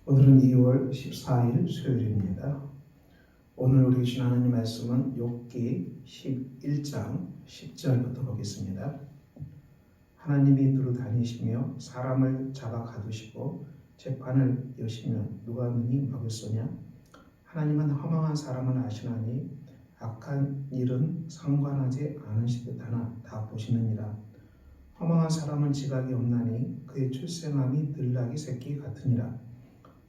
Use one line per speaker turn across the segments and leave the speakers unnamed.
오늘은 2월 14일 수요일입니다. 오늘 우리 주신 하나님 말씀은 욥기 11장 10절부터 보겠습니다. 하나님이 두루 다니시며 사람을 잡아 가두시고 재판을 여시며 누가 능히 막으소냐? 하나님은 허망한 사람을 아시나니 악한 일은 상관하지 않으시듯 하나 다 보시느니라. 허망한 사람은 지각이 없나니 그의 출생함이 들나귀 새끼 같으니라.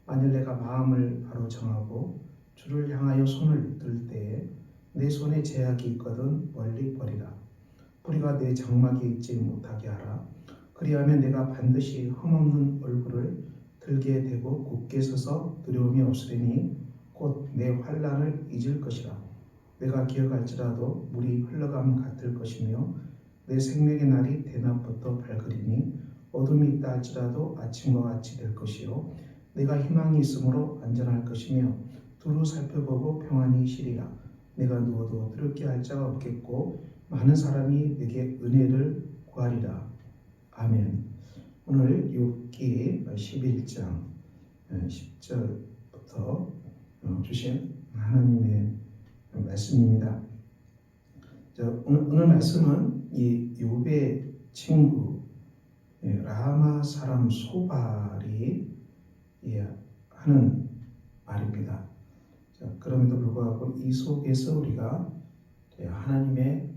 만일 내가 마음을 바로 정하고 주를 향하여 손을 들 때에 내 손에 제약이 있거든 멀리 버리라. 뿌리가 내 장막에 있지 못하게 하라. 그리하면 내가 반드시 흠없는 얼굴을 들게 되고 굳게 서서 두려움이 없으리니 곧 내 환난을 잊을 것이라. 내가 기억할지라도 물이 흘러감 같을 것이며 내 생명의 날이 대낮부터 밝으리니 어둠이 있다 할지라도 아침과 같이 될 것이요 내가 희망이 있으므로 안전할 것이며 두루 살펴보고 평안히 쉬리라. 내가 누워도 두렵게 할 자가 없겠고 많은 사람이 내게 은혜를 구하리라. 아멘. 오늘 욥기 11장 10절부터 주신 하나님의 말씀입니다. 오늘 말씀은 이 욥의 친구 라마 사람 소발이 하는 말입니다. 그럼에도 불구하고 이 속에서 우리가 하나님의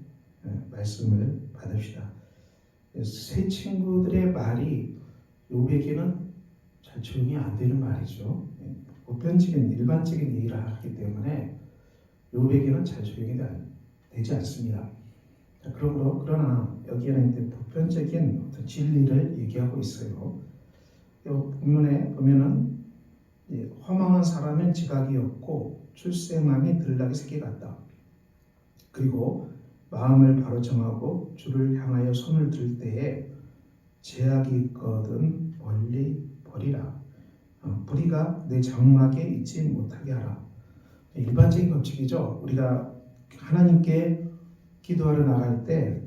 말씀을 받읍시다. 세 친구들의 말이 욥에게는 잘 적용이 안 되는 말이죠. 보편적인 일반적인 얘기를 하기 때문에 욥에게는 잘 적용이 되지 않습니다. 그러나 여기에는 보편적인 어떤 진리를 얘기하고 있어요. 본문에 보면은 허망한 사람은 지각이 없고 출생함이 들나귀 새끼 같다. 그리고 마음을 바로 정하고 주를 향하여 손을 들 때에 제약이 있거든 멀리 버리라. 뿌리가 내 장막에 있지 못하게 하라. 일반적인 법칙이죠. 우리가 하나님께 기도하러 나갈 때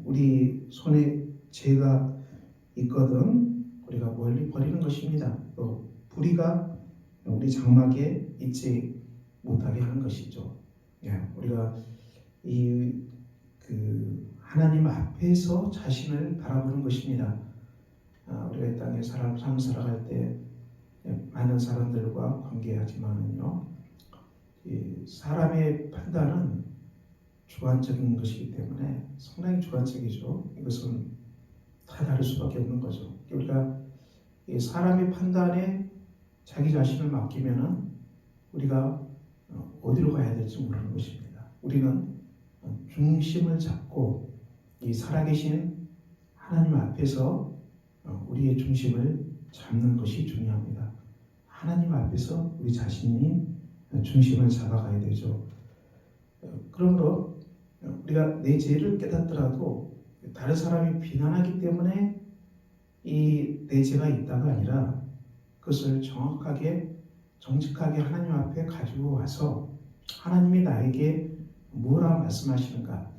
우리 손에 죄가 있거든 우리가 멀리 버리는 것입니다. 또 뿌리가 우리 장막에 있지 못하게 하는 것이죠. 우리가 하나님 앞에서 자신을 바라보는 것입니다. 우리가 이 땅에 삶 살아갈 때 많은 사람들과 관계하지만은요, 사람의 판단은 주관적인 것이기 때문에 상당히 주관적이죠. 이것은 다 다를 수밖에 없는 거죠. 우리가 사람의 판단에 자기 자신을 맡기면은 우리가 어디로 가야 될지 모르는 것입니다. 우리는 중심을 잡고 이 살아계신 하나님 앞에서 우리의 중심을 잡는 것이 중요합니다. 하나님 앞에서 우리 자신이 중심을 잡아가야 되죠. 그러므로 우리가 내 죄를 깨닫더라도 다른 사람이 비난하기 때문에 이 내 죄가 있다가 아니라 그것을 정직하게 하나님 앞에 가지고 와서 하나님이 나에게 뭐라 말씀하시는가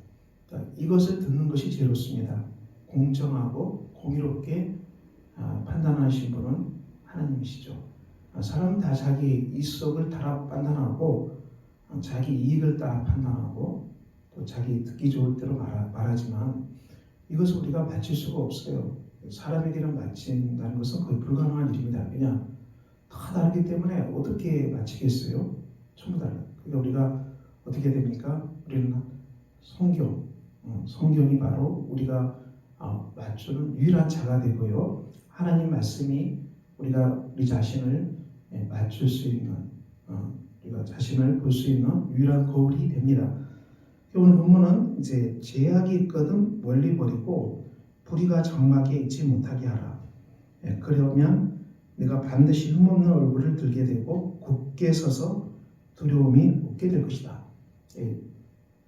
이것을 듣는 것이 죄롭습니다. 공정하고 공의롭게 판단하신 분은 하나님이시죠. 사람은 다 자기 이속을 따라 판단하고 자기 이익을 따라 판단하고 또 자기 듣기 좋을 대로 말하지만 이것을 우리가 맞출 수가 없어요. 사람에게는 맞힌다는 것은 거의 불가능한 일입니다. 그냥 다 다르기 때문에 어떻게 맞히겠어요? 전부 달라요. 그러니까 우리가 어떻게 됩니까? 우리는 성경이 바로 우리가 맞추는 유일한 자가 되고요. 하나님 말씀이 우리 자신을 맞출 수 있는 우리가 자신을 볼 수 있는 유일한 거울이 됩니다. 오늘 본문은 이제 제약이 있거든 멀리 버리고 뿌리가 장막에 있지 못하게 하라. 그러면 내가 반드시 흠없는 얼굴을 들게 되고 굳게 서서 두려움이 없게 될 것이다.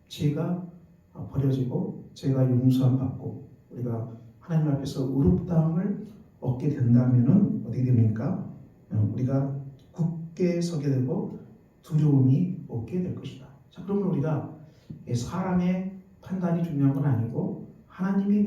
죄가 버려지고 죄가 용서함 받고 우리가 하나님 앞에서 의롭다함을 얻게 된다면은 어떻게 됩니까? 우리가 굳게 서게 되고 두려움이 없게 될 것이다. 자, 그러면 우리가 사람의 판단이 중요한 건 아니고 하나님이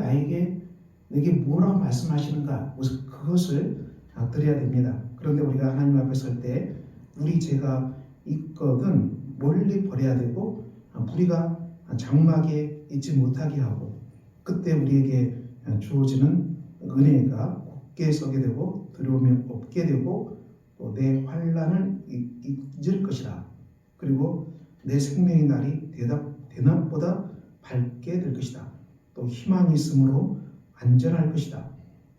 내게 뭐라고 말씀하시는가 그것을 들어야 됩니다. 그런데 우리가 하나님 앞에 설 때 우리 죄가 있거든 멀리 버려야 되고 우리가 장막에 있지 못하게 하고 그때 우리에게 주어지는 은혜가 굳게 서게 되고 두려움이 없게 되고 또 내 환난을 잊을 것이라. 그리고 내 생명의 날이 대낮보다 밝게 될 것이다. 또 희망이 있으므로 안전할 것이다.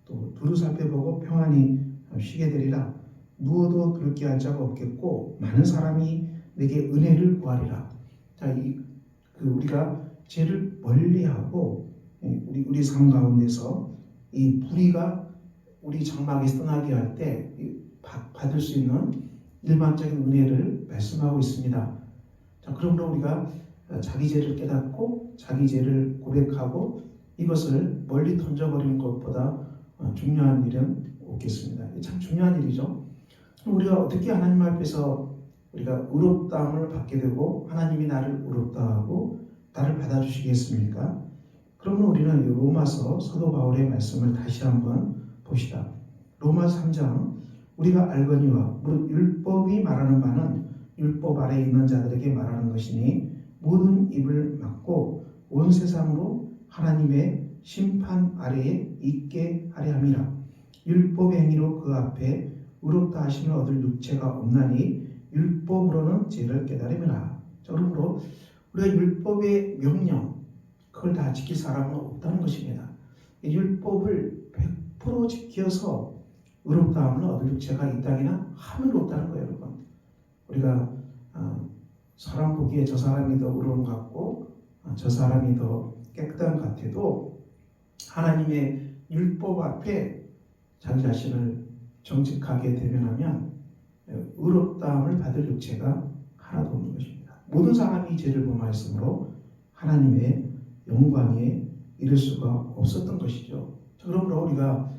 또 두루 살펴보고 평안히 쉬게 되리라. 누워도 그렇게 할 자가 없겠고 많은 사람이 내게 은혜를 구하리라. 자, 우리가 죄를 멀리하고 우리 삶 가운데서 이 불의가 우리 장막에서 떠나게 할 때 받을 수 있는 일반적인 은혜를 말씀하고 있습니다. 자, 그러므로 우리가 자기 죄를 깨닫고 자기 죄를 고백하고 이것을 멀리 던져버리는 것보다 중요한 일은 없겠습니다. 참 중요한 일이죠. 우리가 어떻게 하나님 앞에서 우리가 의롭다함을 받게 되고 하나님이 나를 의롭다 하고 나를 받아주시겠습니까? 그러면 우리는 로마서 사도 바울의 말씀을 다시 한번 봅시다. 로마서 3장 우리가 알거니와 무릇 율법이 말하는 바는 율법 아래에 있는 자들에게 말하는 것이니 모든 입을 막고 온 세상으로 하나님의 심판 아래에 있게 하려 함이라. 율법의 행위로 그 앞에 의롭다 하심을 얻을 육체가 없나니 율법으로는 죄를 깨달음이라. 그러므로 우리가 율법의 명령 그걸 다 지킬 사람은 없다는 것입니다. 율법을 100% 지켜서 의롭다함을 얻을 육체가 이 땅에는 하늘도 없다는 거예요, 여러분. 우리가 사람 보기에 저 사람이 더 의로운 것 같고 저 사람이 더 깨끗한 것 같아도 하나님의 율법 앞에 자기 자신을 정직하게 대면하면 의롭다함을 받을 육체가 하나도 없는 것입니다. 모든 사람이 죄를 범하였으므로 하나님의 영광에 이를 수가 없었던 것이죠. 그러므로 우리가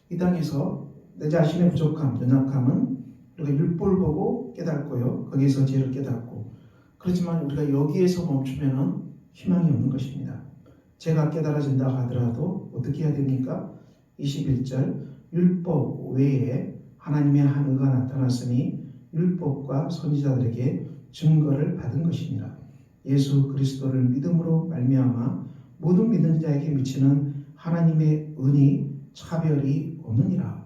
이 땅에서 내 자신의 부족함, 연약함은 우리가 율법을 보고 깨닫고요. 거기에서 죄를 깨닫고 그렇지만 우리가 여기에서 멈추면 희망이 없는 것입니다. 죄가 깨달아진다 하더라도 어떻게 해야 됩니까? 21절 율법 외에 하나님의 한 의가 나타났으니 율법과 선지자들에게 증거를 받은 것이니라. 예수 그리스도를 믿음으로 말미암아 모든 믿는 자에게 미치는 하나님의 은이 차별이 없느니라.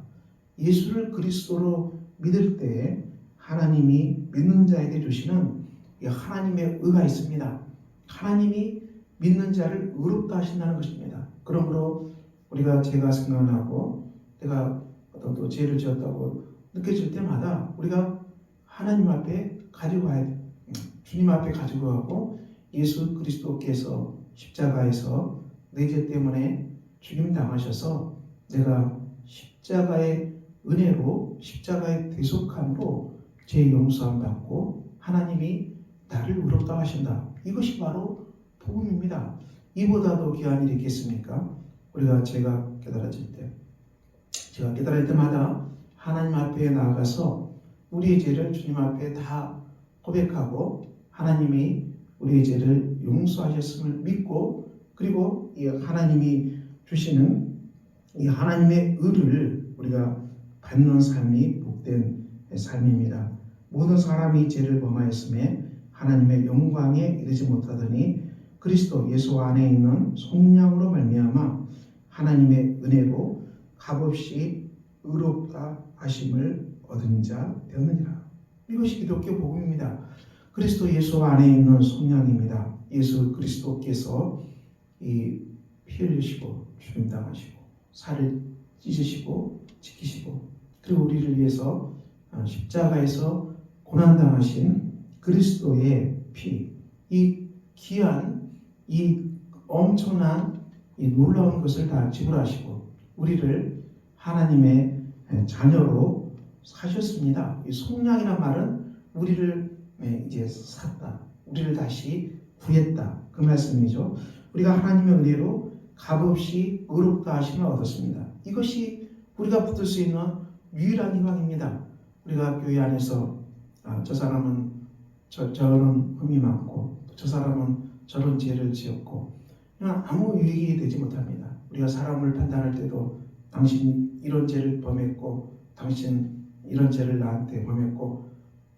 예수를 그리스도로 믿을 때 하나님이 믿는 자에게 주시는 하나님의 의가 있습니다. 하나님이 믿는 자를 의롭다 하신다는 것입니다. 그러므로 우리가 죄가 생각나고 내가 어떤 또 죄를 지었다고 느껴질 때마다 우리가 하나님 앞에 가지고 가야 돼. 주님 앞에 가지고 가고 예수 그리스도께서 십자가에서 내 죄 때문에 죽임 당하셔서 내가 십자가의 은혜로 십자가의 대속함으로 죄 용서함 받고 하나님이 나를 의롭다 하신다. 이것이 바로 복음입니다. 이보다도 귀한 일이 있겠습니까? 우리가 죄가 깨달아질 때 제가 깨달을 때마다 하나님 앞에 나아가서 우리의 죄를 주님 앞에 다 고백하고 하나님이 우리의 죄를 용서하셨음을 믿고 그리고 이 하나님이 주시는 이 하나님의 의를 우리가 받는 삶이 복된 삶입니다. 모든 사람이 죄를 범하였음에 하나님의 영광에 이르지 못하더니 그리스도 예수 안에 있는 속량으로 말미암아 하나님의 은혜로 값없이 의롭다 하심을 얻은 자 되었느니라. 이것이 기독교 복음입니다. 그리스도 예수 안에 있는 속량입니다. 예수 그리스도께서 이 피 흘리시고 죽임 당하시고 살을 찢으시고 지키시고 그리고 우리를 위해서 십자가에서 고난 당하신 그리스도의 피, 이 귀한 이 엄청난 이 놀라운 것을 다 지불하시고 우리를 하나님의 자녀로 사셨습니다. 이 속량이란 말은 우리를 이제 샀다, 우리를 다시 구했다 그 말씀이죠. 우리가 하나님의 은혜로 값없이 의롭다 하심을 얻었습니다. 이것이 우리가 붙들 수 있는 유일한 희망입니다. 우리가 교회 안에서 저 사람은 저런 흠이 많고 저 사람은 저런 죄를 지었고 아무 유익이 되지 못합니다. 우리가 사람을 판단할 때도 당신 이런 죄를 범했고 당신 이런 죄를 나한테 범했고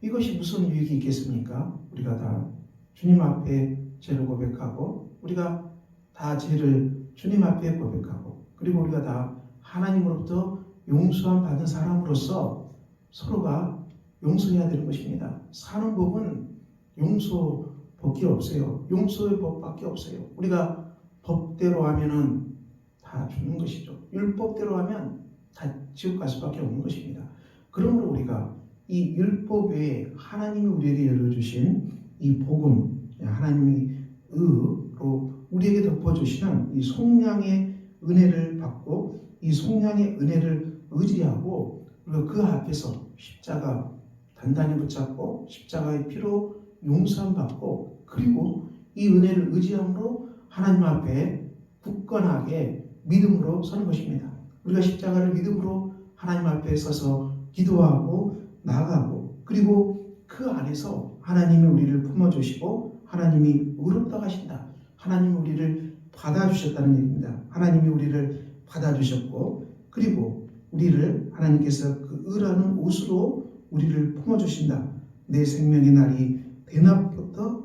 이것이 무슨 유익이 있겠습니까? 우리가 다 주님 앞에 죄를 고백하고 우리가 다 죄를 주님 앞에 고백하고 그리고 우리가 다 하나님으로부터 용서함 받은 사람으로서 서로가 용서해야 되는 것입니다. 사는 법은 용서밖에 없어요. 용서의 법밖에 없어요. 우리가 법대로 하면은 다 죽는 것이죠. 율법대로 하면 다 지옥 갈 수밖에 없는 것입니다. 그러므로 우리가 이 율법 외에 하나님이 우리에게 열어주신 이 복음, 하나님이 의로 우리에게 덮어주시는 이 속량의 은혜를 받고 이 속량의 은혜를 의지하고 우리가 그 앞에서 십자가 단단히 붙잡고 십자가의 피로 용서함 받고 그리고 이 은혜를 의지함으로 하나님 앞에 굳건하게 믿음으로 서는 것입니다. 우리가 십자가를 믿음으로 하나님 앞에 서서 기도하고 나아가고 그리고 그 안에서 하나님이 우리를 품어주시고 하나님이 의롭다고 하신다. 하나님이 우리를 받아주셨다는 얘기입니다. 하나님이 우리를 받아주셨고 그리고 우리를 하나님께서 그 의라는 옷으로 우리를 품어주신다. 내 생명의 날이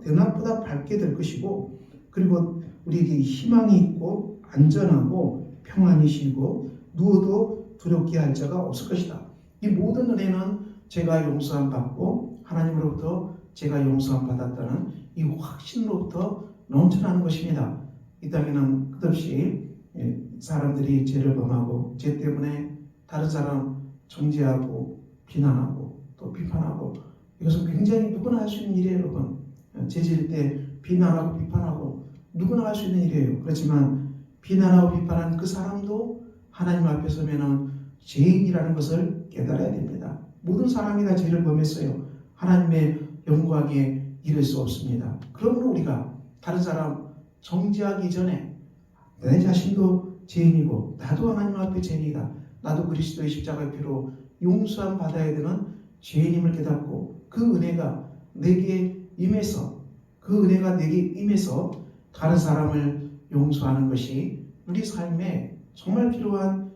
대낮보다 밝게 될 것이고 그리고 우리에게 희망이 있고 안전하고 평안이시고 누워도 두렵게 할 자가 없을 것이다. 이 모든 은혜는 제가 용서함 받고 하나님으로부터 제가 용서함 받았다는 이 확신으로부터 넘쳐나는 것입니다. 이 땅에는 끝없이 사람들이 죄를 범하고 죄 때문에 다른 사람 정죄하고 비난하고 또 비판하고 이것은 굉장히 누구나 할 수 있는 일이에요. 여러분 죄 지을 때 비난하고 비판하고 누구나 할 수 있는 일이에요. 그렇지만 비난하고 비판하는 그 사람도 하나님 앞에 서면은 죄인이라는 것을 깨달아야 됩니다. 모든 사람이 다 죄를 범했어요. 하나님의 영광에 이를 수 없습니다. 그러므로 우리가 다른 사람 정죄하기 전에 내 자신도 죄인이고 나도 하나님 앞에 죄인이다. 나도 그리스도의 십자가의 피로 용서함 받아야 되는 죄인임을 깨닫고 그 은혜가 내게 임해서 다른 사람을 용서하는 것이 우리 삶에 정말 필요한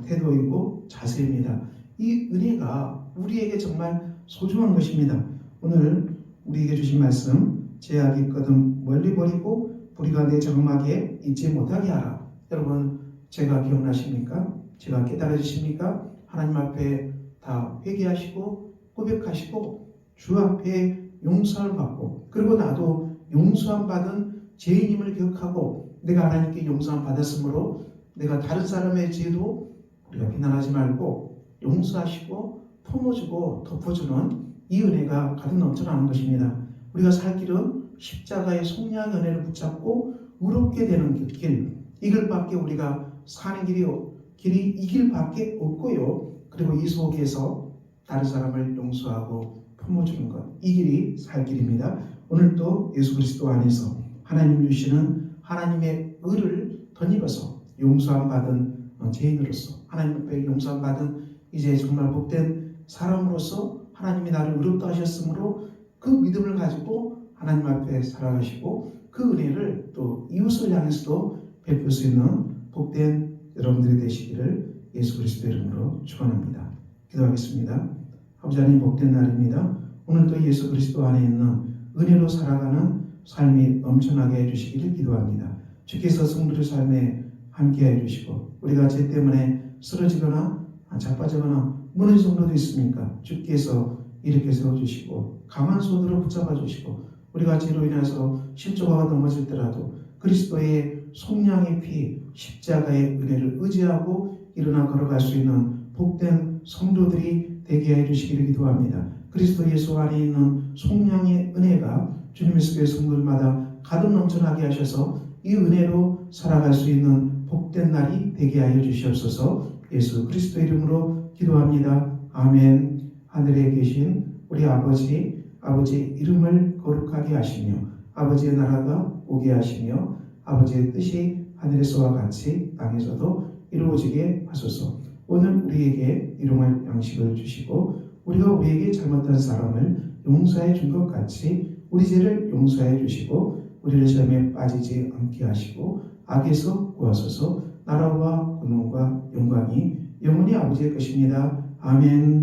태도이고 자세입니다. 이 은혜가 우리에게 정말 소중한 것입니다. 오늘 우리에게 주신 말씀 죄악이 있거든 멀리 버리고 불의가 내 장막에 있지 못하게 하라. 여러분 죄가 기억나십니까? 죄가 깨달아지십니까? 하나님 앞에 다 회개하시고 고백하시고 주 앞에 용서를 받고 그리고 나도 용서함 받은 죄인임을 기억하고 내가 하나님께 용서함 받았으므로 내가 다른 사람의 죄도 우리가 비난하지 말고 용서하시고 품어주고 덮어주는 이 은혜가 가득 넘쳐나는 것입니다. 우리가 살 길은 십자가의 속량의 은혜를 붙잡고 의롭게 되는 길, 이 길밖에 우리가 사는 길이 이 길밖에 없고요. 그리고 이 속에서 다른 사람을 용서하고 품어주는 것, 이 길이 살 길입니다. 오늘도 예수 그리스도 안에서 하나님 주시는 하나님의 의를 덧입어서 용서함 받은 죄인으로서 하나님 앞에 용서함 받은 이제 정말 복된 사람으로서 하나님이 나를 의롭다 하셨으므로 그 믿음을 가지고 하나님 앞에 살아가시고 그 은혜를 또 이웃을 향해서도 베풀 수 있는 복된 여러분들이 되시기를 예수 그리스도의 이름으로 축원합니다. 기도하겠습니다. 아버지 하나님 복된 날입니다. 오늘도 예수 그리스도 안에 있는 은혜로 살아가는 삶이 넘쳐나게 해주시기를 기도합니다. 주께서 성도의 삶에 함께 해주시고 우리가 죄 때문에 쓰러지거나 자빠지거나 무너진 정도도 있습니까? 주께서 일으켜 세워주시고 강한 손으로 붙잡아 주시고 우리가 죄로 인해서 실족하고 넘어질 때라도 그리스도의 속량의 피 십자가의 은혜를 의지하고 일어나 걸어갈 수 있는 복된 성도들이 되게 해주시기를 기도합니다. 그리스도 예수 안에 있는 속량의 은혜가 주님의 속의 성도들마다 가득 넘쳐나게 하셔서 이 은혜로 살아갈 수 있는 복된 날이 되게 하여 주시옵소서. 예수 그리스도 이름으로 기도합니다. 아멘. 하늘에 계신 우리 아버지 이름을 거룩하게 하시며 아버지의 나라가 오게 하시며 아버지의 뜻이 하늘에서와 같이 땅에서도 이루어지게 하소서. 오늘 우리에게 일용할 양식을 주시고 우리가 우리에게 잘못한 사람을 용서해 준 것 같이 우리 죄를 용서해 주시고 우리를 시험에 빠지지 않게 하시고 악에서 구하소서. 나라와 권능과 영광이 영원히 아버지의 것입니다. 아멘.